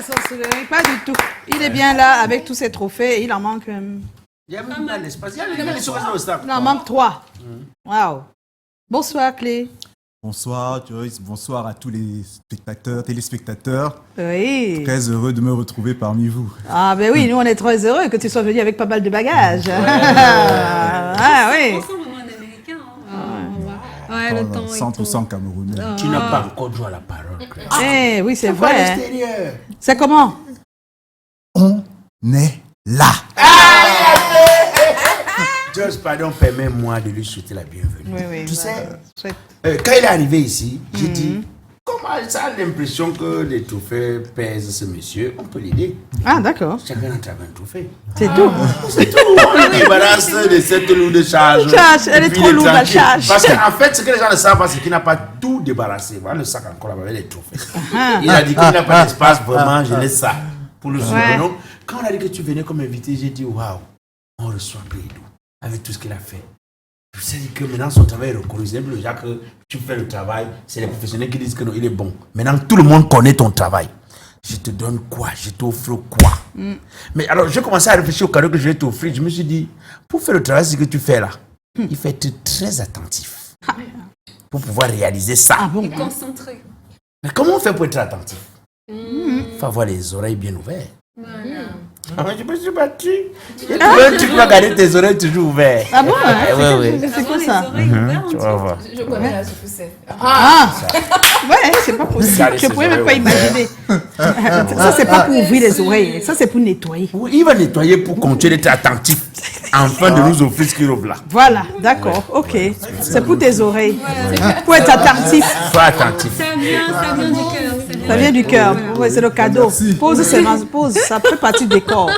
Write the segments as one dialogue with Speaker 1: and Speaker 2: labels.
Speaker 1: son sourire, pas du tout. Il est bien là avec tous ses trophées et il en manque...
Speaker 2: Il y a même pas l'espace. Il y a les choses au staff.
Speaker 1: Il en manque 3. Waouh. Bonsoir, Clé.
Speaker 3: Bonsoir Joyce, bonsoir à tous les spectateurs, téléspectateurs.
Speaker 1: Oui.
Speaker 3: Très heureux de me retrouver parmi vous.
Speaker 1: Ah ben oui, nous on est très heureux que tu sois venu avec pas mal de bagages. Ah oui.
Speaker 4: Ensemble, on est américain. Ouais, le temps.
Speaker 3: 100% camerounais.
Speaker 2: Tu n'as pas encore joué à la parole.
Speaker 1: Eh oui, c'est
Speaker 2: Pas à
Speaker 1: vrai.
Speaker 2: l'extérieur.
Speaker 1: C'est comment?
Speaker 3: On est là.
Speaker 2: Joyce, pardon, permets-moi de lui souhaiter la bienvenue.
Speaker 1: Oui, oui.
Speaker 2: Tu sais,
Speaker 1: Souhaite.
Speaker 2: quand il est arrivé ici, j'ai dit, comment ça a l'impression que les trophées pèsent ce monsieur, on peut l'aider.
Speaker 1: Ah d'accord.
Speaker 2: Chacun a un trophée.
Speaker 1: C'est tout.
Speaker 2: C'est tout. On le débarrasse de cette lourde charge.
Speaker 1: Charge, elle
Speaker 2: Et
Speaker 1: est
Speaker 2: puis
Speaker 1: trop
Speaker 2: il
Speaker 1: lourde, la
Speaker 2: tranquille.
Speaker 1: charge.
Speaker 2: Parce qu'en fait, ce que les gens ne savent pas, c'est qu'il n'a pas tout débarrassé. Voilà le sac encore avec les trophées. Il a dit qu'il n'a pas d'espace, vraiment, je laisse ça pour le
Speaker 1: Ouais.
Speaker 2: souvenir. Donc, quand on a dit que tu venais comme invité, j'ai dit, waouh, on reçoit Bédou avec tout ce qu'il a fait. Je sais que maintenant son travail est reconnu. C'est le genre que tu fais le travail, c'est les professionnels qui disent que non, il est bon. Maintenant, tout le monde connaît ton travail. Je te donne quoi? Je t'offre quoi? Mais alors, j'ai commencé à réfléchir au cadeau que je vais t'offrir. Je me suis dit, pour faire le travail, ce que tu fais là, il faut être très attentif pour pouvoir réaliser ça.
Speaker 1: Ah bon?
Speaker 4: Concentré.
Speaker 2: Mais comment on fait pour être attentif? Il faut avoir les oreilles bien ouvertes. Ah, je me suis battu. Tu vas garder tes oreilles toujours ouvertes.
Speaker 1: Ah bon?
Speaker 2: Oui.
Speaker 1: C'est quoi
Speaker 4: Avoir
Speaker 1: ça?
Speaker 4: les oreilles ouvertes,
Speaker 2: Tu vas voir.
Speaker 5: Je connais la sucette.
Speaker 1: Ah! Ouais, c'est pas possible.
Speaker 2: Regardez
Speaker 1: Je
Speaker 2: ses
Speaker 1: pouvais même pas
Speaker 2: oreilles,
Speaker 1: imaginer. Ça, c'est pas pour ouvrir les oreilles. Ça, c'est pour nettoyer.
Speaker 2: Oui, il va nettoyer pour continuer d'être attentif. Afin de nous offrir ce qu'il offre là.
Speaker 1: Voilà, d'accord, ok. C'est pour tes oreilles. Pour être attentif.
Speaker 2: Sois attentif.
Speaker 4: Ça vient du cœur.
Speaker 1: Ça vient du cœur. Ouais, c'est le cadeau. Pose seulement, pose. Ça fait partie du décor.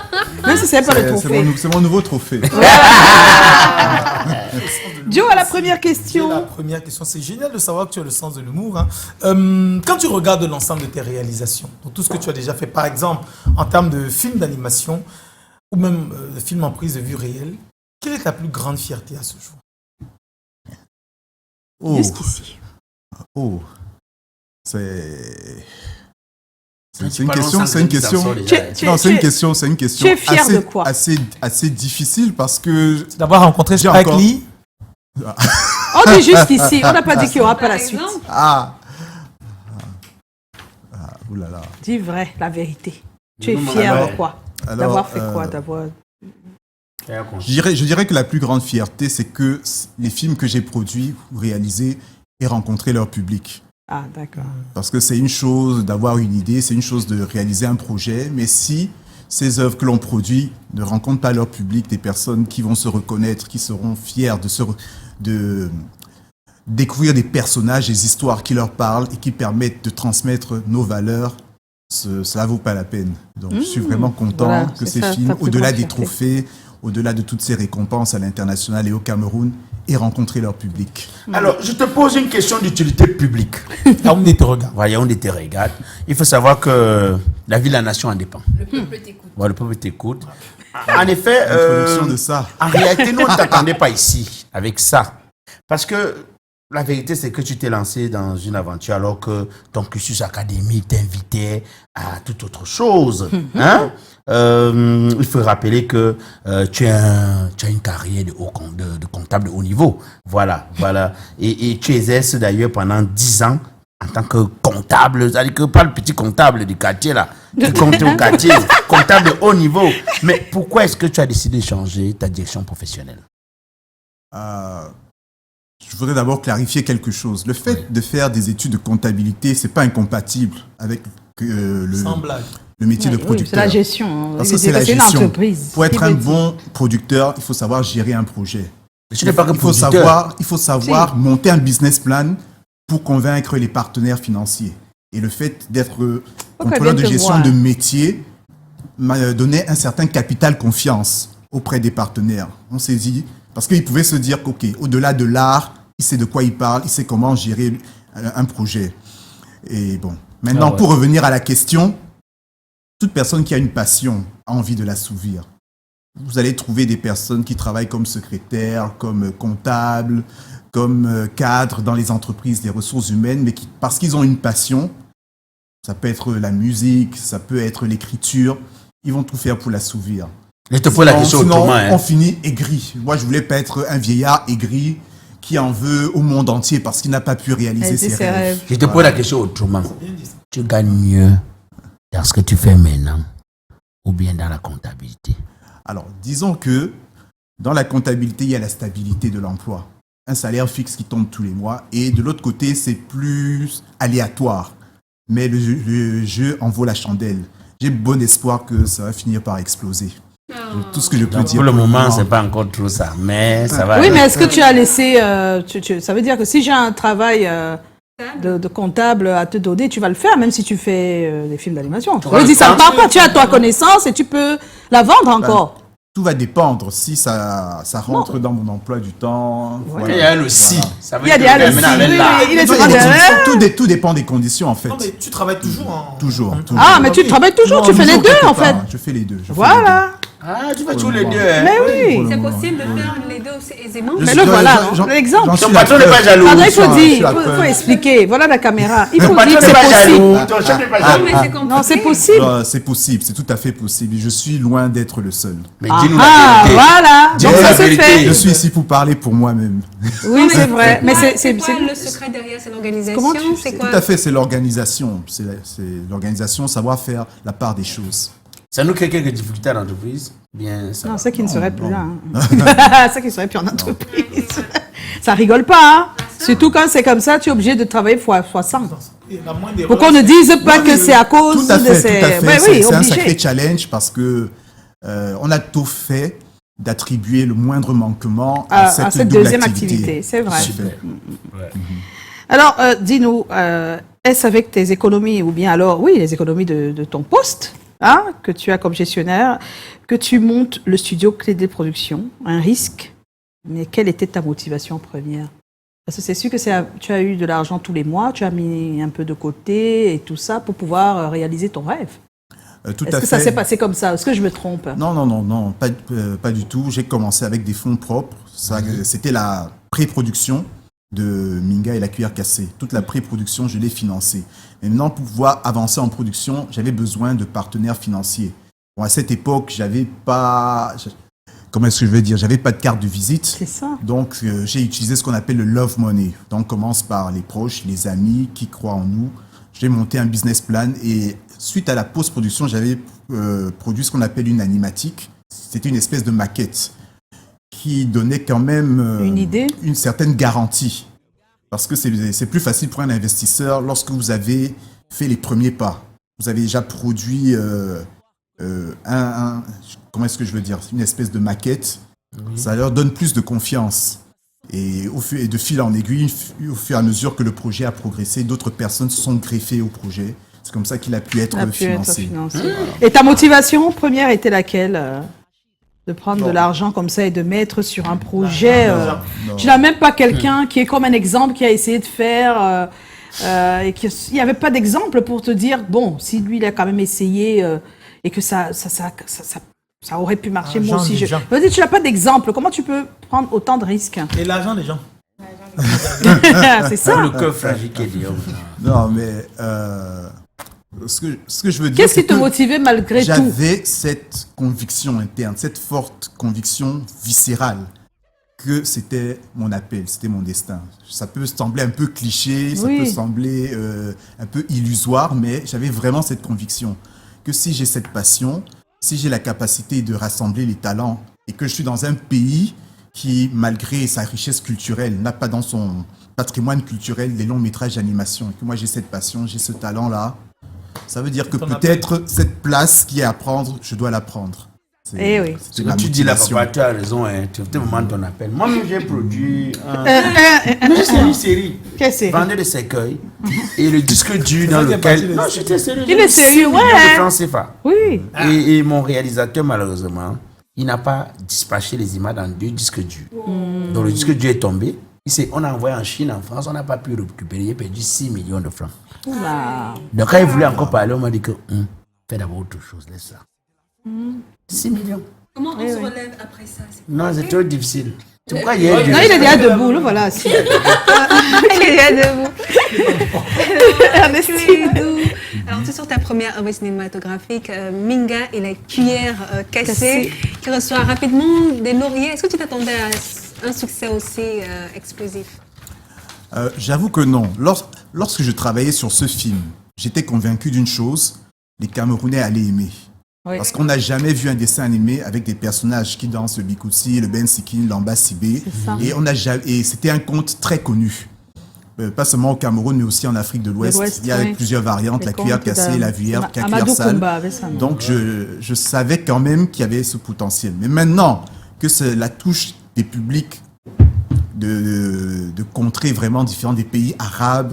Speaker 1: Même si c'est pas le trophée.
Speaker 3: C'est mon nouveau trophée.
Speaker 1: Joe, à la première
Speaker 5: La
Speaker 1: question.
Speaker 5: première question, c'est génial de savoir que tu as le sens de l'humour. Hein. Quand tu regardes l'ensemble de tes réalisations, donc tout ce que tu as déjà fait, par exemple, en termes de films d'animation, ou même de films en prise de vue réelle, quelle est ta plus grande fierté à ce jour?
Speaker 3: Oh,
Speaker 1: Jusqu'ici.
Speaker 3: C'est une question, c'est une question. Non, c'est une question
Speaker 1: tu es fier de quoi?
Speaker 3: assez difficile parce que
Speaker 5: C'est d'avoir rencontré
Speaker 3: J'ai
Speaker 5: Spike
Speaker 3: encore-
Speaker 5: Lee.
Speaker 1: On dit jusqu'ici. On n'a pas dit qu'il n'y aura pas la suite.
Speaker 3: oulala.
Speaker 1: Dis vrai, la vérité. Tu es
Speaker 2: Non,
Speaker 1: fier
Speaker 2: ouais.
Speaker 1: de quoi?
Speaker 3: Alors,
Speaker 1: D'avoir fait quoi? D'avoir...
Speaker 3: Je dirais que la plus grande fierté, c'est que les films que j'ai produits ou réalisés aient rencontré leur public.
Speaker 1: Ah, d'accord.
Speaker 3: Parce que c'est une chose d'avoir une idée, c'est une chose de réaliser un projet, mais si ces œuvres que l'on produit ne rencontrent pas leur public, des personnes qui vont se reconnaître, qui seront fiers de découvrir des personnages, des histoires qui leur parlent et qui permettent de transmettre nos valeurs, cela vaut pas la peine. Donc je suis vraiment content
Speaker 1: Voilà,
Speaker 3: que
Speaker 1: c'est
Speaker 3: ces
Speaker 1: ça,
Speaker 3: films,
Speaker 1: ta plus
Speaker 3: au-delà
Speaker 1: grande
Speaker 3: des
Speaker 1: fierté.
Speaker 3: trophées, au-delà de toutes ces récompenses à l'international et au Cameroun, aient rencontré leur public.
Speaker 2: Alors, je te pose une question d'utilité publique.
Speaker 5: Là, on te regarde.
Speaker 2: Voyons, on te regarde. Il faut savoir que la vie, la nation en dépend.
Speaker 5: Le peuple t'écoute.
Speaker 2: Voilà, le peuple t'écoute. En effet,
Speaker 3: Introduction de ça.
Speaker 2: en réalité, nous, on ne t'attendait pas ici avec ça. Parce que la vérité, c'est que tu t'es lancé dans une aventure alors que ton cursus académique t'invitait à toute autre chose. Hein? Il faut rappeler que tu as une carrière de comptable de haut niveau. Voilà. Et tu exerces d'ailleurs pendant 10 ans en tant que comptable, c'est-à-dire que pas le petit comptable du quartier là, tu comptes au quartier, comptable de haut niveau. Mais pourquoi est-ce que tu as décidé de changer ta direction professionnelle?
Speaker 3: Je voudrais d'abord clarifier quelque chose. Le fait de faire des études de comptabilité, c'est pas incompatible avec
Speaker 5: Sans blague.
Speaker 3: le métier de
Speaker 1: Oui,
Speaker 3: producteur.
Speaker 1: c'est la gestion.
Speaker 3: Parce que c'est la
Speaker 1: une
Speaker 3: gestion.
Speaker 1: entreprise.
Speaker 3: Pour être
Speaker 1: Qui
Speaker 3: un
Speaker 1: veut dire-
Speaker 3: bon producteur, il faut savoir gérer un projet.
Speaker 2: Tu n'es pas que
Speaker 3: Il faut
Speaker 2: producteur.
Speaker 3: savoir monter un business plan pour convaincre les partenaires financiers. Et le fait d'être contrôleur de
Speaker 1: bien te
Speaker 3: gestion
Speaker 1: voir.
Speaker 3: de métier m'a donné un certain capital confiance auprès des partenaires. On s'est dit, parce qu'ils pouvaient se dire qu'au au-delà de l'art, il sait de quoi il parle, il sait comment gérer un projet. Et bon, maintenant, pour revenir à la question, toute personne qui a une passion a envie de l'assouvir. Vous allez trouver des personnes qui travaillent comme secrétaires, comme comptables, comme cadres dans les entreprises des ressources humaines, mais qui, parce qu'ils ont une passion, Ça peut être la musique, ça peut être l'écriture. Ils vont tout faire pour l'assouvir.
Speaker 2: Je te pose la question
Speaker 3: Sinon,
Speaker 2: autrement.
Speaker 3: on finit aigri. Moi, je voulais pas être un vieillard aigri qui en veut au monde entier parce qu'il n'a pas pu réaliser ses rêves.
Speaker 2: Je te pose la question autrement. Tu gagnes mieux dans ce que tu fais maintenant ou bien dans la comptabilité?
Speaker 3: Alors, disons que dans la comptabilité, il y a la stabilité de l'emploi. Un salaire fixe qui tombe tous les mois. Et de l'autre côté, c'est plus aléatoire. Mais le jeu en vaut la chandelle. J'ai bon espoir que ça va finir par exploser. Tout ce que je peux
Speaker 2: Donc,
Speaker 3: dire.
Speaker 2: pour le moment, c'est pas encore trop ça, mais ça va.
Speaker 1: Oui, mais est-ce que tu as laissé... ça veut dire que si j'ai un travail de comptable à te donner, tu vas le faire, même si tu fais des films d'animation. Je veux dire, ça ne part pas. Tu as ta connaissance et tu peux la vendre encore.
Speaker 3: Tout va dépendre si ça rentre dans mon emploi du temps.
Speaker 2: Il y a le si. Ça veut
Speaker 1: Il y a
Speaker 2: dire
Speaker 1: des
Speaker 2: que maintenant, elle est là.
Speaker 1: il est
Speaker 3: Non,
Speaker 1: souvent derrière.
Speaker 3: tout dépend des conditions, en fait.
Speaker 5: Non, mais tu travailles toujours en...
Speaker 3: Toujours.
Speaker 1: Ah, mais tu travailles toujours, tu fais les deux, en fait.
Speaker 3: Je fais les deux.
Speaker 1: Voilà.
Speaker 2: Ah, tu fais tous les deux. Hein?
Speaker 1: Mais oui.
Speaker 4: C'est possible de faire les deux aussi aisément.
Speaker 1: Mais le voilà, l'exemple.
Speaker 2: Ton patron n'est pas jaloux.
Speaker 1: André, il faut
Speaker 3: je suis
Speaker 1: dire,
Speaker 3: la
Speaker 1: il faut
Speaker 3: preuve.
Speaker 1: expliquer. Voilà la caméra. Il
Speaker 2: Ton
Speaker 1: faut
Speaker 2: patron
Speaker 1: dire que
Speaker 2: n'est
Speaker 1: c'est
Speaker 2: pas jaloux.
Speaker 1: possible.
Speaker 2: Ton chef n'est pas
Speaker 4: Non,
Speaker 2: jaloux.
Speaker 4: mais c'est compliqué.
Speaker 1: Non, c'est possible.
Speaker 3: C'est possible, c'est tout à fait possible. Je suis loin d'être le seul.
Speaker 2: Mais dis-nous
Speaker 1: Ah,
Speaker 2: la vérité.
Speaker 1: voilà. Donc
Speaker 2: Dis-nous
Speaker 1: ça
Speaker 2: la
Speaker 1: se
Speaker 2: vérité.
Speaker 1: fait.
Speaker 3: Je suis ici pour parler pour moi-même.
Speaker 1: Oui, c'est vrai. Mais
Speaker 4: C'est quoi le secret derrière cette organisation?
Speaker 1: Comment tu-
Speaker 4: C'est quoi?
Speaker 3: Tout à fait, c'est l'organisation. C'est l'organisation, savoir faire la part des choses.
Speaker 2: Ça nous crée quelques difficultés à l'entreprise. Bien, ça.
Speaker 1: Non,
Speaker 2: va.
Speaker 1: c'est qui ne serait plus là. C'est qui ne serait plus en entreprise. Ça rigole pas, hein. Surtout quand c'est comme ça, tu es obligé de travailler fois 100.
Speaker 5: La moindre erreur,
Speaker 1: Pour qu'on ne dise pas
Speaker 3: Non,
Speaker 1: que
Speaker 3: mais
Speaker 1: c'est à cause
Speaker 3: tout à
Speaker 1: de
Speaker 3: fait,
Speaker 1: ces...
Speaker 3: tout à fait.
Speaker 1: Ouais, oui,
Speaker 3: C'est un sacré
Speaker 1: obligé.
Speaker 3: challenge parce que on a tout fait d'attribuer le moindre manquement
Speaker 1: À
Speaker 3: à cette double
Speaker 1: deuxième activité, c'est vrai.
Speaker 3: Super.
Speaker 1: Alors, dis-nous, est-ce avec tes économies, ou bien alors, oui, les économies de ton poste, hein, que tu as comme gestionnaire, que tu montes le studio Clé des Productions, un risque, mais quelle était ta motivation première? Parce que c'est sûr que tu as eu de l'argent tous les mois, tu as mis un peu de côté et tout ça pour pouvoir réaliser ton rêve.
Speaker 3: Tout
Speaker 1: Est-ce
Speaker 3: à
Speaker 1: que
Speaker 3: fait.
Speaker 1: ça s'est passé comme ça? Est-ce que je me trompe?
Speaker 3: Non, pas du tout. J'ai commencé avec des fonds propres. C'était la pré-production de Minga et la cuillère cassée. Toute la pré-production, je l'ai financée. Mais maintenant, pour pouvoir avancer en production, j'avais besoin de partenaires financiers. Bon, à cette époque, j'avais pas... Comment est-ce que je vais dire? J'avais pas de carte de visite.
Speaker 1: C'est ça.
Speaker 3: Donc, j'ai utilisé ce qu'on appelle le love money. Donc, on commence par les proches, les amis qui croient en nous. J'ai monté un business plan et suite à la post-production, j'avais produit ce qu'on appelle une animatique. C'était une espèce de maquette qui donnait quand même
Speaker 1: Une idée,
Speaker 3: une certaine garantie. Parce que c'est plus facile pour un investisseur lorsque vous avez fait les premiers pas. Vous avez déjà produit comment est-ce que je veux dire, une espèce de maquette. Oui. Ça leur donne plus de confiance. Et de fil en aiguille, au fur et à mesure que le projet a progressé, d'autres personnes se sont greffées au projet. C'est comme ça qu'il a pu être financé.
Speaker 1: Voilà. Et ta motivation première était laquelle? De prendre de l'argent comme ça et de mettre sur un projet. Tu n'as même pas quelqu'un qui est comme un exemple qui a essayé de faire et qu'il n'y avait pas d'exemple pour te dire, bon, si lui il a quand même essayé et que ça aurait pu marcher, moi aussi. Je veux dire, tu n'as pas d'exemple. Comment tu peux prendre autant de risques?
Speaker 5: Et l'argent des gens.
Speaker 1: C'est ça.
Speaker 2: Le cœur fragile qui est dit.
Speaker 3: Non, mais ce que je veux dire.
Speaker 1: Qu'est-ce qui te motivait malgré tout?
Speaker 3: J'avais cette conviction interne, cette forte conviction viscérale que c'était mon appel, c'était mon destin. Ça peut sembler un peu cliché, ça peut sembler un peu illusoire, mais j'avais vraiment cette conviction que si j'ai cette passion, si j'ai la capacité de rassembler les talents et que je suis dans un pays qui, malgré sa richesse culturelle, n'a pas dans son patrimoine culturel des longs métrages d'animation, et que moi j'ai cette passion, j'ai ce talent-là, ça veut dire que peut-être cette place qui est à prendre, je dois la prendre.
Speaker 1: Eh oui.
Speaker 2: Ce que tu dis là, papa, tu as raison. Hein. Tu te demandes ton appel. Moi-même, j'ai produit une série.
Speaker 1: Qu'est-ce que c'est?
Speaker 2: Vendeur de cercueil. Et le disque dur dans lequel... Non, j'étais sérieux.
Speaker 1: Il est sérieux, ouais.
Speaker 2: De francs CFA.
Speaker 1: Oui.
Speaker 2: Et mon réalisateur, malheureusement, il n'a pas dispatché les images dans 2 disques durs. Donc le disque dur est tombé. On a envoyé en Chine, en France, on n'a pas pu le récupérer. Il a perdu 6 millions de francs.
Speaker 1: Oula.
Speaker 2: Donc quand il voulait encore parler, on m'a dit que fais d'abord autre chose, laisse ça. 6 millions.
Speaker 4: Comment on se relève après ça?
Speaker 2: Non, c'est trop difficile. Pourquoi il y a
Speaker 1: Non, il est déjà debout, le voilà. Si.
Speaker 4: Il est déjà debout.
Speaker 1: Ernestine.
Speaker 4: Alors, c'est sur ta première œuvre cinématographique, Minga et la cuillère cassée, qui reçoit rapidement des lauriers. Est-ce que tu t'attendais à un succès aussi explosif?
Speaker 3: J'avoue que non. Lorsque je travaillais sur ce film, j'étais convaincu d'une chose, les Camerounais allaient aimer.
Speaker 1: Oui.
Speaker 3: Parce qu'on n'a jamais vu un dessin animé avec des personnages qui dansent le bikoussi, le bensikin, l'amba sibé. Et c'était un conte très connu. Pas seulement au Cameroun, mais aussi en Afrique de l'Ouest. Il y a plusieurs variantes, la cuillère cassée, la cuillère sale. Donc je savais quand même qu'il y avait ce potentiel. Mais maintenant que c'est la touche des publics de contrées vraiment différentes, des pays arabes,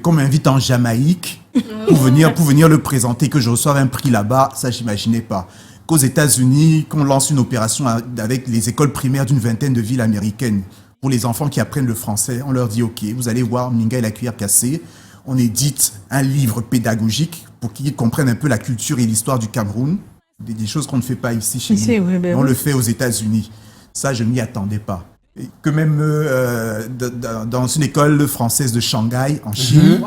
Speaker 3: qu'on m'invite en Jamaïque pour venir le présenter, que je reçoive un prix là-bas, ça j'imaginais pas. Qu'aux États-Unis, qu'on lance une opération avec les écoles primaires d'une vingtaine de villes américaines pour les enfants qui apprennent le français, on leur dit ok, vous allez voir Minga et la cuillère cassée, on édite un livre pédagogique pour qu'ils comprennent un peu la culture et l'histoire du Cameroun, des choses qu'on ne fait pas ici chez nous.
Speaker 1: Oui,
Speaker 3: on le fait aux États-Unis. Ça, je ne m'y attendais pas. Et que même dans une école française de Shanghai, en Chine,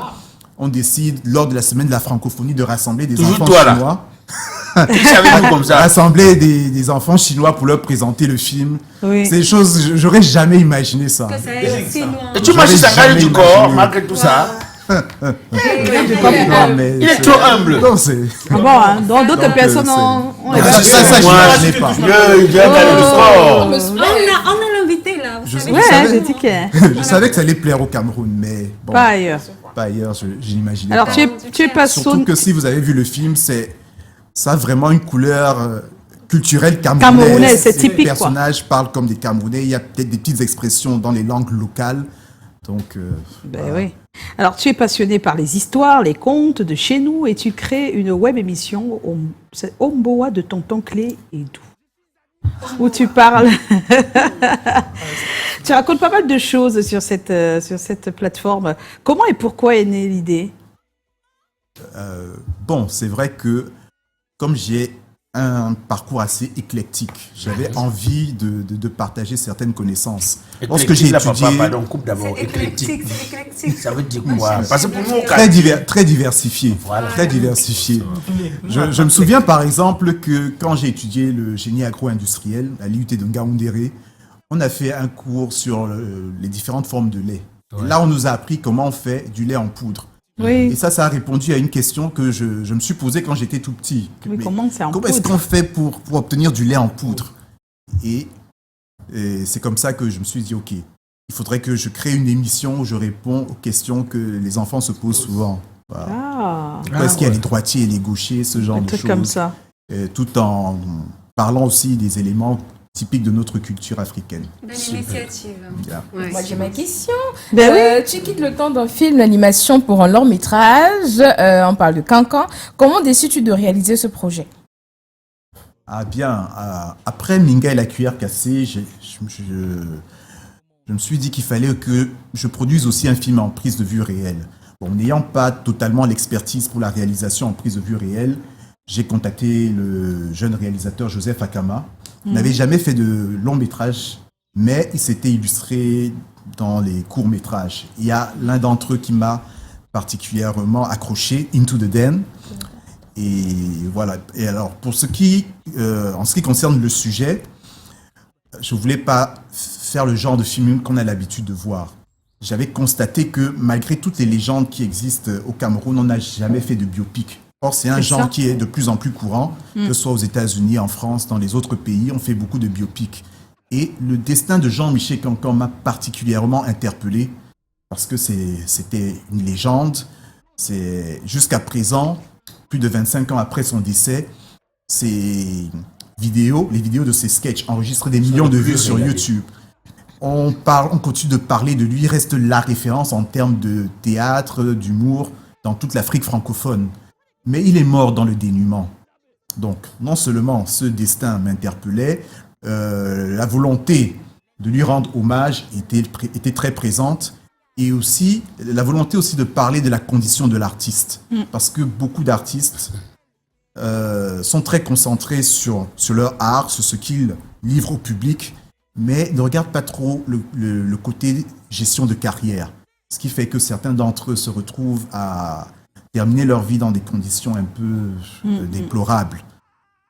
Speaker 3: on décide, lors de la semaine de la francophonie, de rassembler des enfants chinois.
Speaker 2: Comme ça.
Speaker 3: Rassembler des enfants chinois pour leur présenter le film. Oui. C'est des choses, j'aurais jamais imaginé ça.
Speaker 2: Et tu manges Shanghai du corps, malgré tout ça. Il est trop humble.
Speaker 3: Non, c'est...
Speaker 1: Ah bon, hein? Dans d'autres personnes, on est
Speaker 3: ça, je n'imagine pas.
Speaker 4: On a l'invité là.
Speaker 3: Je savais que ça allait plaire au Cameroun, mais bon,
Speaker 1: pas ailleurs.
Speaker 3: Pas ailleurs, je n'imaginais pas.
Speaker 1: Alors, tu es pas
Speaker 3: surtout que si vous avez vu le film, ça a vraiment une couleur culturelle camerounaise.
Speaker 1: C'est typique.
Speaker 3: Les personnages parlent comme des Camerounais. Il y a peut-être des petites expressions dans les langues locales. Donc,
Speaker 1: voilà. Oui. Alors, tu es passionné par les histoires, les contes de chez nous et tu crées une web émission, c'est Omboa de Tonton Clé et Doux, où tu parles. Tu racontes pas mal de choses sur cette plateforme. Comment et pourquoi est née l'idée?
Speaker 3: Bon, c'est vrai que comme j'ai un parcours assez éclectique, j'avais envie de partager certaines connaissances.
Speaker 2: Lorsque j'ai étudié... Pardon, coupe d'abord. Éclectique. Ça veut dire quoi? Parce que pour nous,
Speaker 3: très diversifié. Voilà. Très diversifié. Je me souviens par exemple que quand j'ai étudié le génie agro-industriel à l'IUT de Ngaoundéré, on a fait un cours sur les différentes formes de lait. Ouais. Là, on nous a appris comment on fait du lait en poudre. Oui. Et ça a répondu à une question que je me suis posée quand j'étais tout petit.
Speaker 1: Oui, comment
Speaker 3: est-ce qu'on fait pour obtenir du lait en poudre? Et c'est comme ça que je me suis dit, ok, il faudrait que je crée une émission où je réponds aux questions que les enfants se posent souvent. Voilà. Est-ce qu'il y a les droitiers et les gauchers, ce genre de choses.
Speaker 1: Comme ça.
Speaker 3: Tout en parlant aussi des éléments typique de notre culture africaine.
Speaker 4: Bonne initiative.
Speaker 6: Ouais. Moi, j'ai ma question. Tu quittes le temps d'un film d'animation pour un long métrage. On parle de Cancan. Comment décides-tu de réaliser ce projet?
Speaker 3: Ah bien, après Minga et la cuillère cassée, je me suis dit qu'il fallait que je produise aussi un film en prise de vue réelle. Bon, n'ayant pas totalement l'expertise pour la réalisation en prise de vue réelle, j'ai contacté le jeune réalisateur Joseph Akama. Il n'avait jamais fait de long métrage, mais il s'était illustré dans les courts métrages. Il y a l'un d'entre eux qui m'a particulièrement accroché, Into the Den. Et voilà. Et alors, en ce qui concerne le sujet, je ne voulais pas faire le genre de film qu'on a l'habitude de voir. J'avais constaté que malgré toutes les légendes qui existent au Cameroun, on n'a jamais fait de biopic. Or, c'est un genre qui est de plus en plus courant, que ce soit aux États-Unis, en France, dans les autres pays, on fait beaucoup de biopics. Et le destin de Jean-Michel Cancan m'a particulièrement interpellé parce que c'était une légende. Jusqu'à présent, plus de 25 ans après son décès, les vidéos de ses sketchs enregistrent des millions de vues sur YouTube. On continue de parler de lui, il reste la référence en termes de théâtre, d'humour dans toute l'Afrique francophone. Mais il est mort dans le dénuement. Donc, non seulement ce destin m'interpellait, la volonté de lui rendre hommage était très présente, et aussi la volonté aussi de parler de la condition de l'artiste. Parce que beaucoup d'artistes sont très concentrés sur leur art, sur ce qu'ils livrent au public, mais ne regardent pas trop le côté gestion de carrière. Ce qui fait que certains d'entre eux se retrouvent à terminer leur vie dans des conditions un peu déplorables.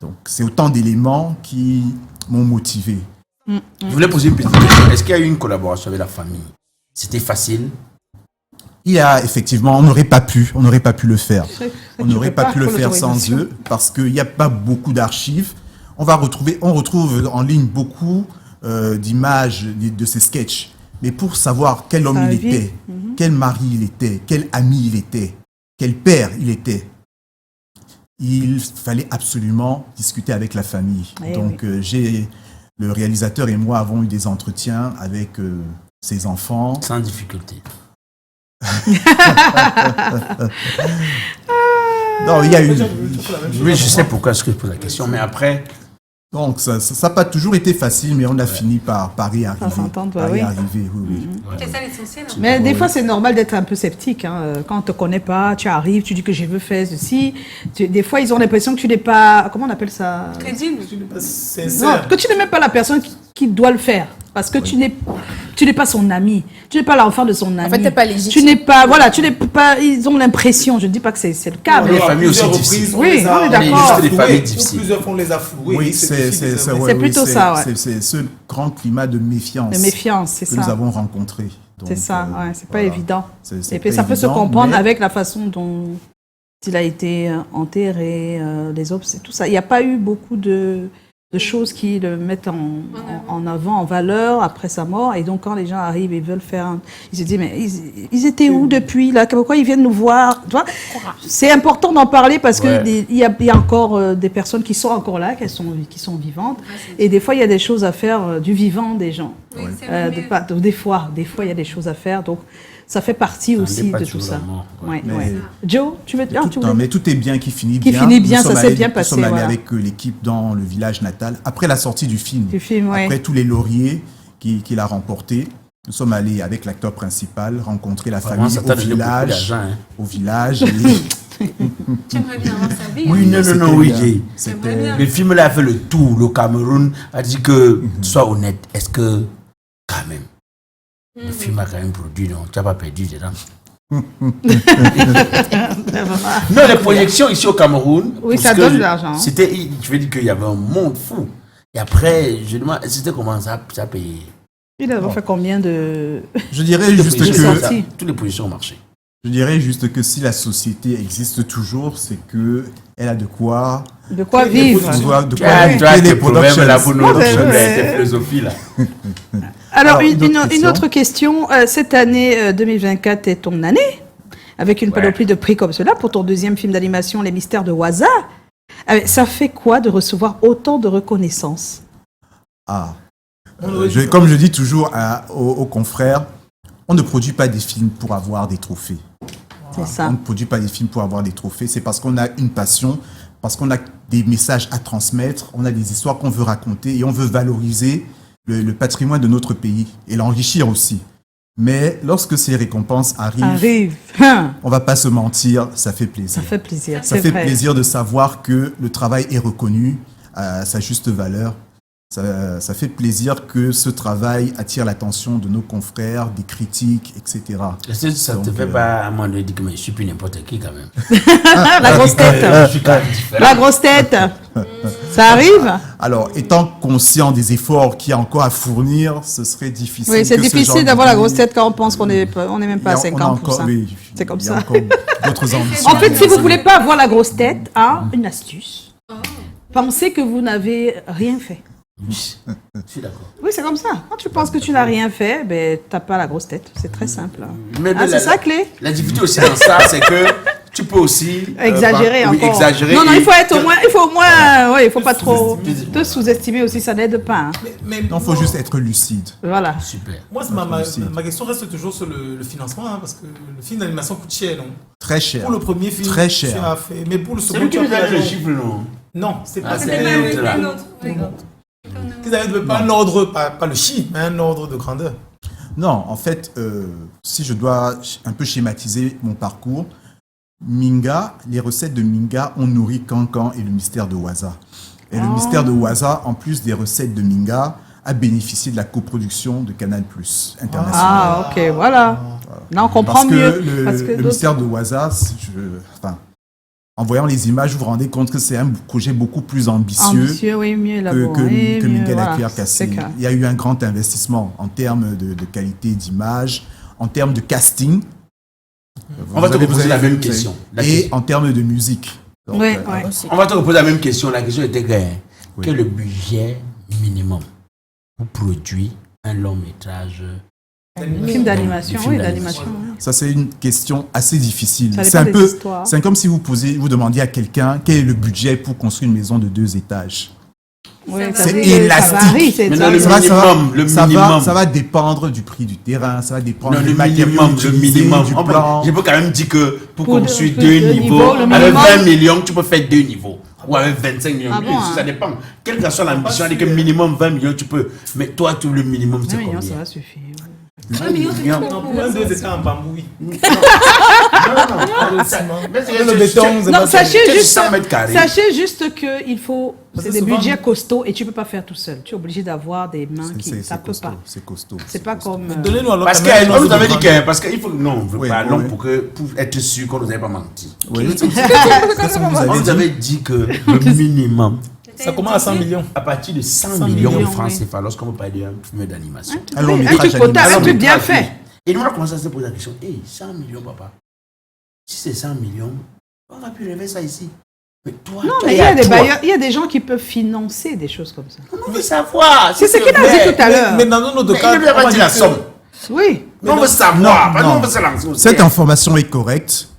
Speaker 3: Donc, c'est autant d'éléments qui m'ont motivé.
Speaker 2: Je voulais poser une petite question. Est-ce qu'il y a eu une collaboration avec la famille? C'était facile?
Speaker 3: Il y a effectivement, on n'aurait pas pu le faire. On n'aurait pas pu le faire sans eux parce qu'il n'y a pas beaucoup d'archives. On retrouve en ligne beaucoup d'images de ces sketchs. Mais pour savoir quel homme il était, quel mari il était, quel ami il était, quel père il était, il fallait absolument discuter avec la famille. Donc, le réalisateur et moi avons eu des entretiens avec ses enfants.
Speaker 2: Sans difficulté.
Speaker 3: Non, il y a eu...
Speaker 2: Oui, je sais pourquoi je pose la question, mais après...
Speaker 3: Donc, ça n'a pas toujours été facile, mais on a fini par y arriver. Oui.
Speaker 4: C'est ça l'essentiel.
Speaker 1: Mais des fois, c'est normal d'être un peu sceptique. Quand on ne te connaît pas, tu arrives, tu dis que je veux faire ceci. Des fois, ils ont l'impression que tu n'es pas... Comment on appelle ça?
Speaker 4: Crédible.
Speaker 1: Non, que tu n'es même pas la personne qui doit le faire. Parce que tu n'es pas son ami. Tu n'es pas l'enfant de son ami.
Speaker 6: En fait, tu n'es pas légitime.
Speaker 1: Tu n'es pas... Voilà, tu n'es pas... Ils ont l'impression, je ne dis pas que c'est le cas.
Speaker 2: Les familles aussi difficiles.
Speaker 1: Oui, on est d'accord.
Speaker 2: Les familles difficiles.
Speaker 5: Plusieurs fois, on les a floués.
Speaker 3: Oui,
Speaker 1: c'est plutôt ça, ouais.
Speaker 3: C'est ce grand climat de méfiance,
Speaker 1: c'est
Speaker 3: que
Speaker 1: ça.
Speaker 3: nous avons rencontré.
Speaker 1: C'est ça, ouais, c'est pas évident. Et puis
Speaker 3: pas
Speaker 1: ça peut se
Speaker 3: évident,
Speaker 1: comprendre
Speaker 3: mais-
Speaker 1: avec la façon dont il a été enterré, les autres, c'est tout ça. Il n'y a pas eu beaucoup de choses qui le mettent en avant, en valeur après sa mort. Et donc quand les gens arrivent et veulent faire... Ils se disent, mais ils étaient où depuis là? Pourquoi ils viennent nous voir? Tu vois, c'est important d'en parler parce
Speaker 2: Ouais.
Speaker 1: qu'il y a encore des personnes qui sont encore là, qui sont vivantes. Et des fois, il y a des choses à faire du vivant des gens.
Speaker 4: Oui, c'est vrai.
Speaker 1: Des fois, il y a des choses à faire. Donc, ça fait partie
Speaker 2: Ça
Speaker 1: aussi
Speaker 2: n'est pas
Speaker 1: de
Speaker 2: toujours
Speaker 1: tout ça.
Speaker 2: la mort, quoi.
Speaker 1: Ouais,
Speaker 3: Mais-
Speaker 1: ouais. Joe, tu veux dire?
Speaker 3: Non, mais tout est bien qui finit
Speaker 1: Qui
Speaker 3: bien.
Speaker 1: finit bien,
Speaker 3: Nous
Speaker 1: ça
Speaker 3: sommes
Speaker 1: s'est
Speaker 3: allés-
Speaker 1: bien passé,
Speaker 3: Nous sommes allés
Speaker 1: voilà.
Speaker 3: avec l'équipe dans le village natal. Après la sortie du film,
Speaker 1: Du film, ouais.
Speaker 3: après tous les lauriers qu'il a remportés, nous sommes allés avec l'acteur principal rencontrer la
Speaker 2: Vraiment,
Speaker 3: famille
Speaker 2: ça t'a donné beaucoup
Speaker 3: village.
Speaker 2: d'argent, hein.
Speaker 3: Au village. et-
Speaker 4: J'aimerais bien avoir sa vie.
Speaker 2: Oui, non,
Speaker 3: C'était
Speaker 2: oui,
Speaker 3: bien.
Speaker 2: Jay.
Speaker 4: J'aimerais bien.
Speaker 2: Le film là a fait le tour. Le Cameroun a dit que, sois honnête, est-ce que, quand même, le film a quand même produit, non? Tu n'as pas perdu dedans. Non, les projections ici au Cameroun.
Speaker 1: Oui,
Speaker 2: parce
Speaker 1: ça
Speaker 2: que
Speaker 1: donne de l'argent.
Speaker 2: C'était, je veux dire qu'il y avait un monde fou. Et après, je demande, c'était comment ça payé?
Speaker 1: Il a fait combien de...
Speaker 3: Je dirais juste
Speaker 1: J'ai
Speaker 3: que
Speaker 1: sorti.
Speaker 2: Toutes les positions ont marché.
Speaker 3: je dirais juste que si la société existe toujours, c'est que elle a de quoi
Speaker 1: De quoi vivre.
Speaker 3: pouvoir de
Speaker 2: Tu
Speaker 3: quoi
Speaker 2: as
Speaker 3: éviter
Speaker 2: des
Speaker 3: les
Speaker 2: problèmes
Speaker 3: productions.
Speaker 2: là pour nous,
Speaker 1: Ouais,
Speaker 2: des
Speaker 1: ouais.
Speaker 2: philosophies là.
Speaker 1: Alors,
Speaker 3: Alors,
Speaker 1: une autre question. Cette année 2024 est ton année, avec une
Speaker 2: Ouais.
Speaker 1: panoplie de prix comme cela, pour ton deuxième film d'animation, Les Mystères de Waza. Ça fait quoi de recevoir autant de reconnaissance?
Speaker 3: Ah. Comme je dis toujours aux confrères, on ne produit pas des films pour avoir des trophées.
Speaker 1: C'est
Speaker 3: On
Speaker 1: ça.
Speaker 3: ne produit pas des films pour avoir des trophées. C'est parce qu'on a une passion, parce qu'on a des messages à transmettre, on a des histoires qu'on veut raconter et on veut valoriser le patrimoine de notre pays et l'enrichir aussi. Mais lorsque ces récompenses arrivent, on va pas se mentir, ça fait plaisir.
Speaker 1: Ça fait plaisir.
Speaker 3: Ça
Speaker 1: c'est
Speaker 3: fait
Speaker 1: vrai.
Speaker 3: plaisir de savoir que le travail est reconnu à sa juste valeur. Ça fait plaisir que ce travail attire l'attention de nos confrères, des critiques, etc.
Speaker 2: Est-ce que ça ne te
Speaker 3: Donc,
Speaker 2: fait pas à moi de dire que mais je suis plus n'importe qui quand même?
Speaker 1: La grosse tête.
Speaker 2: Je suis quand même différent.
Speaker 1: La grosse tête. Ça arrive?
Speaker 3: Alors, étant conscient des efforts qu'il y a encore à fournir, ce serait difficile.
Speaker 1: Oui, c'est
Speaker 3: que ce genre
Speaker 1: difficile
Speaker 3: de
Speaker 1: d'avoir la
Speaker 3: prix-
Speaker 1: grosse tête quand on pense qu'on n'est même pas à
Speaker 3: Il y a- on a
Speaker 1: 50%.
Speaker 3: encore- oui,
Speaker 1: C'est comme
Speaker 3: il y a
Speaker 1: ça.
Speaker 3: encore d'autres ambitions.
Speaker 1: En fait, si vous ne voulez pas avoir la grosse tête, une astuce. Pensez que vous n'avez rien fait.
Speaker 2: Oui, je suis d'accord.
Speaker 1: Oui, c'est comme ça. Quand tu penses que tu n'as rien fait, ben, tu n'as pas la grosse tête. C'est très simple.
Speaker 2: Mais
Speaker 1: C'est ça la clé.
Speaker 2: La difficulté aussi dans ça, c'est que tu peux aussi
Speaker 1: Exagérer
Speaker 2: oui,
Speaker 1: encore.
Speaker 2: exagérer.
Speaker 1: Non,
Speaker 2: et-
Speaker 1: il faut au moins, il faut pas trop te sous-estimer aussi, ça n'aide pas. Hein.
Speaker 5: Mais
Speaker 3: Non, il faut juste être lucide.
Speaker 1: Voilà.
Speaker 2: Super.
Speaker 5: moi, ma question reste toujours sur le financement, hein, parce que le film d'animation coûte cher, non?
Speaker 3: Très cher.
Speaker 5: Pour le premier film,
Speaker 3: Très
Speaker 5: tu
Speaker 3: cher.
Speaker 5: as fait. Mais pour le
Speaker 2: C'est
Speaker 5: second,
Speaker 2: lui qui
Speaker 5: tu as
Speaker 2: nous a
Speaker 5: fait
Speaker 2: dit le
Speaker 5: l'argent.
Speaker 2: chiffre, non?
Speaker 5: Non, c'est pas
Speaker 2: Ah,
Speaker 5: ça.
Speaker 2: c'est un autre, là.
Speaker 5: Ils avaient pas un ordre, pas le chiffre, mais un ordre de grandeur.
Speaker 3: Non, en fait, si je dois un peu schématiser mon parcours, Minga, les recettes de Minga ont nourri Cancan et le mystère de Waza. Et le mystère de Waza, en plus des recettes de Minga, a bénéficié de la coproduction de Canal+ international.
Speaker 1: Ah, ok, voilà. Là, on comprend
Speaker 3: Parce que
Speaker 1: mieux. Parce que
Speaker 3: le
Speaker 1: d'autres-
Speaker 3: mystère de Waza, en voyant les images, vous vous rendez compte que c'est un projet beaucoup plus ambitieux,
Speaker 1: oui, mieux
Speaker 3: que
Speaker 1: élaboré.
Speaker 3: Minga la
Speaker 1: voilà,
Speaker 3: Cuillère
Speaker 1: c'est
Speaker 3: Cassée.
Speaker 1: clair.
Speaker 3: Il y a eu un grand investissement en termes de qualité d'image, en termes de casting.
Speaker 2: On va te reposer la même
Speaker 3: vous
Speaker 2: question. La
Speaker 3: Et
Speaker 2: question.
Speaker 3: en termes de musique. Donc,
Speaker 1: Ouais,
Speaker 3: euh,
Speaker 1: ouais.
Speaker 2: On va te reposer la même question. La question était quel
Speaker 3: Oui.
Speaker 2: est le budget minimum pour produire un long métrage?
Speaker 1: Film d'animation,
Speaker 2: Film
Speaker 1: oui,
Speaker 2: d'animation.
Speaker 1: d'animation. oui.
Speaker 3: Ça, c'est une question assez difficile.
Speaker 1: Ça
Speaker 3: C'est
Speaker 1: dépend
Speaker 3: un
Speaker 1: des
Speaker 3: peu,
Speaker 1: histoires.
Speaker 3: c'est comme si vous demandiez à quelqu'un quel est le budget pour construire une maison de 2 étages.
Speaker 1: Oui,
Speaker 3: C'est
Speaker 1: varie,
Speaker 3: élastique.
Speaker 1: Ça varie, c'est
Speaker 2: Mais
Speaker 1: ça.
Speaker 2: dans le
Speaker 3: Ça va-
Speaker 2: minimum, le
Speaker 3: ça
Speaker 2: minimum.
Speaker 3: va, ça va dépendre du prix du terrain, ça va dépendre
Speaker 2: Non,
Speaker 3: du
Speaker 2: le
Speaker 3: matériau
Speaker 2: minimum, le
Speaker 3: utilisé,
Speaker 2: minimum.
Speaker 3: du
Speaker 2: On peut-
Speaker 3: plan.
Speaker 2: Je peux quand même dire que pour
Speaker 1: Pour
Speaker 2: construire
Speaker 1: deux-
Speaker 2: 2
Speaker 1: deux
Speaker 2: niveaux,
Speaker 1: niveaux, le
Speaker 2: avec
Speaker 1: minimum.
Speaker 2: 20 millions, tu peux faire 2 niveaux. Ou avec 25 millions.
Speaker 1: Ah
Speaker 2: Oui,
Speaker 1: bon,
Speaker 2: ça
Speaker 1: hein.
Speaker 2: dépend. Quelle que soit l'ambition, on dit que minimum 20 millions, tu peux. Mais toi, tout le minimum, c'est
Speaker 1: 1 million, ça
Speaker 2: combien?
Speaker 1: va suffire.
Speaker 2: 1 million.
Speaker 5: Non, pour un 2, c'était en bambou, oui.
Speaker 2: Non, non.
Speaker 5: Le
Speaker 2: Ça-
Speaker 5: ciment.
Speaker 2: mais c'est-
Speaker 5: Le béton, c'est
Speaker 1: Non,
Speaker 5: pas
Speaker 1: sachez
Speaker 2: c'est
Speaker 1: juste,
Speaker 2: 100 mètres carrés.
Speaker 1: sachez juste que il faut,
Speaker 5: Parce
Speaker 1: c'est
Speaker 5: que
Speaker 1: des
Speaker 5: souvent-
Speaker 1: budgets costauds et tu peux pas faire tout seul. Tu es obligé d'avoir des mains qui,
Speaker 3: C'est
Speaker 1: ça peut
Speaker 3: costaud,
Speaker 1: pas.
Speaker 3: c'est costaud.
Speaker 1: C'est pas
Speaker 3: costaud.
Speaker 1: comme.
Speaker 5: Donnez-nous alors
Speaker 2: Parce
Speaker 5: quand même
Speaker 2: qu'on
Speaker 5: un
Speaker 2: nous
Speaker 5: nom
Speaker 2: avait
Speaker 5: de
Speaker 2: dit que, parce qu'il faut, non, on veut
Speaker 3: Oui,
Speaker 2: pas, non,
Speaker 3: oui.
Speaker 2: pour être sûr qu'on nous avait pas menti.
Speaker 3: Oui. Qu'est-ce que vous
Speaker 2: On
Speaker 3: avez
Speaker 2: nous
Speaker 3: dit?
Speaker 2: avait dit que le minimum,
Speaker 5: Ça commence à 100 millions.
Speaker 2: à partir de 100
Speaker 5: 100
Speaker 2: millions de
Speaker 5: millions,
Speaker 2: francs
Speaker 1: oui.
Speaker 2: CFA, lorsqu'on veut parler d'un film d'animation.
Speaker 3: Un long
Speaker 1: Oui, un
Speaker 3: métrage
Speaker 1: truc potable,
Speaker 3: animé.
Speaker 1: un truc bien fait.
Speaker 2: Et nous, on a commencé à se poser la question, hey, 100 millions, papa. Si c'est 100 millions, on va plus rêver ça ici. Mais toi,
Speaker 1: Non,
Speaker 2: toi,
Speaker 1: mais il y a des
Speaker 2: toi.
Speaker 1: bailleurs, il y a des gens qui peuvent financer des choses comme ça.
Speaker 2: On veut savoir.
Speaker 1: C'est ce qu'il a dit tout à l'heure.
Speaker 5: Mais dans notre
Speaker 2: Mais
Speaker 5: cas,
Speaker 2: il ne veut
Speaker 5: on
Speaker 2: pas
Speaker 5: va
Speaker 2: dire
Speaker 5: dire
Speaker 2: la
Speaker 5: que-
Speaker 2: somme.
Speaker 1: Oui.
Speaker 2: On veut savoir. Pas
Speaker 3: non.
Speaker 2: nous, on veut se lancer aussi.
Speaker 3: Cette information est correcte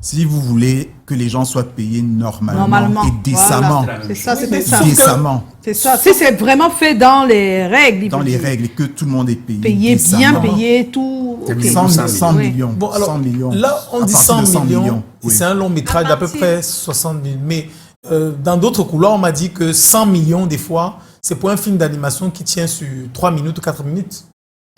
Speaker 3: si vous voulez que les gens soient payés normalement et décemment.
Speaker 1: Voilà. C'est ça,
Speaker 5: Oui,
Speaker 1: c'était
Speaker 5: mais
Speaker 1: ça.
Speaker 5: sauf que-
Speaker 3: Décemment,
Speaker 1: C'est ça. Si c'est vraiment fait dans les règles, il
Speaker 3: dans
Speaker 1: faut
Speaker 3: les
Speaker 1: dire.
Speaker 3: règles, et que tout le monde est payé.
Speaker 1: Payer bien,
Speaker 3: décemment.
Speaker 1: payer tout.
Speaker 2: C'est
Speaker 1: ok.
Speaker 2: bien.
Speaker 3: 100
Speaker 1: Oui.
Speaker 3: millions.
Speaker 5: Bon, alors,
Speaker 3: 100 millions.
Speaker 5: là, on
Speaker 3: À
Speaker 5: dit
Speaker 3: partir
Speaker 5: 100
Speaker 3: de 100
Speaker 5: millions, et
Speaker 3: oui.
Speaker 5: c'est un long métrage d'à peu près 60 000. Mais dans d'autres couloirs, on m'a dit que 100 millions, des fois, c'est pour un film d'animation qui tient sur 3 minutes ou 4 minutes.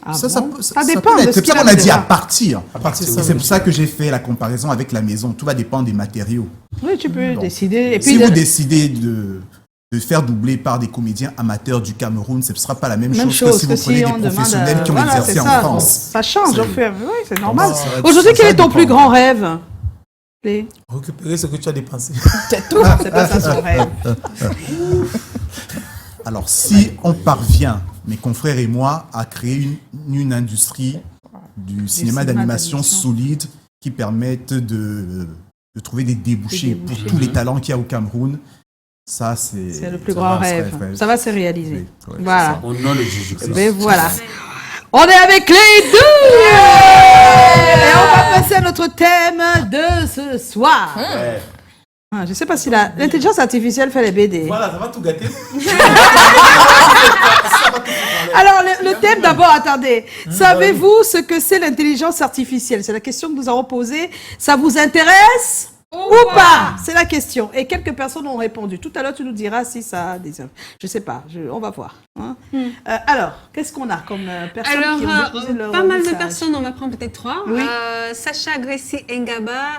Speaker 1: Ah
Speaker 3: Ça
Speaker 1: bon?
Speaker 3: peut-
Speaker 1: Ça dépend
Speaker 3: peut
Speaker 1: de
Speaker 3: être.
Speaker 1: ce
Speaker 3: C'est pour
Speaker 1: qu'il
Speaker 3: ça qu'on a dit
Speaker 1: déjà.
Speaker 3: à partir.
Speaker 5: À partir de
Speaker 3: Et
Speaker 5: 100
Speaker 3: c'est pour ça que j'ai fait la comparaison avec la maison. Tout va dépendre des matériaux.
Speaker 1: Oui, tu peux
Speaker 3: Donc,
Speaker 1: décider. Et
Speaker 3: Si
Speaker 1: puis,
Speaker 3: vous décidez de faire doubler par des comédiens amateurs du Cameroun, ce ne sera pas la même,
Speaker 1: même
Speaker 3: chose que si vous
Speaker 1: que
Speaker 3: prenez
Speaker 1: si
Speaker 3: des
Speaker 1: on demande.
Speaker 3: professionnels qui ont
Speaker 1: Voilà,
Speaker 3: exercé
Speaker 1: c'est
Speaker 3: en
Speaker 1: ça.
Speaker 3: France.
Speaker 1: Ça change au
Speaker 3: C'est-
Speaker 1: fur. Oui, c'est normal.
Speaker 3: ça va-
Speaker 1: Aujourd'hui,
Speaker 3: ça
Speaker 1: quel est ton
Speaker 3: dépend.
Speaker 1: plus grand rêve? Clé.
Speaker 5: Récupérer ce que tu as dépensé.
Speaker 1: C'est tout. C'est pas ça son rêve.
Speaker 3: Alors, si on parvient, mes confrères et moi, à créer une industrie du cinéma
Speaker 1: cinéma
Speaker 3: d'animation
Speaker 1: d'animation.
Speaker 3: solide qui permette de trouver des débouchés
Speaker 1: Des débouchés.
Speaker 3: pour tous les talents qu'il y a au Cameroun, ça, c'est...
Speaker 1: C'est le plus
Speaker 3: ça
Speaker 1: grand
Speaker 3: va se
Speaker 1: rêve.
Speaker 3: faire.
Speaker 1: Ça va se réaliser.
Speaker 3: Oui, ouais,
Speaker 1: Voilà.
Speaker 2: Au nom de Jésus-Christ.
Speaker 1: Mais voilà. On est avec les deux et on va passer à notre thème de ce soir.
Speaker 2: Ouais.
Speaker 1: Ah, je ne sais pas si l'intelligence artificielle fait les BD.
Speaker 5: Voilà, ça va tout gâter.
Speaker 1: Alors, le thème d'abord, attendez. Savez-vous ce que c'est l'intelligence artificielle? C'est la question que nous avons posée. Ça vous intéresse ou pas? C'est la question. Et quelques personnes ont répondu. Tout à l'heure, tu nous diras si ça a des... Je sais pas. On va voir. Hein. Alors, qu'est-ce qu'on a comme personnes
Speaker 4: Alors,
Speaker 1: qui ont déposé leur
Speaker 4: pas mal de
Speaker 1: message?
Speaker 4: personnes, on va prendre peut-être 3.
Speaker 1: Oui.
Speaker 4: Sacha Gracie Ngaba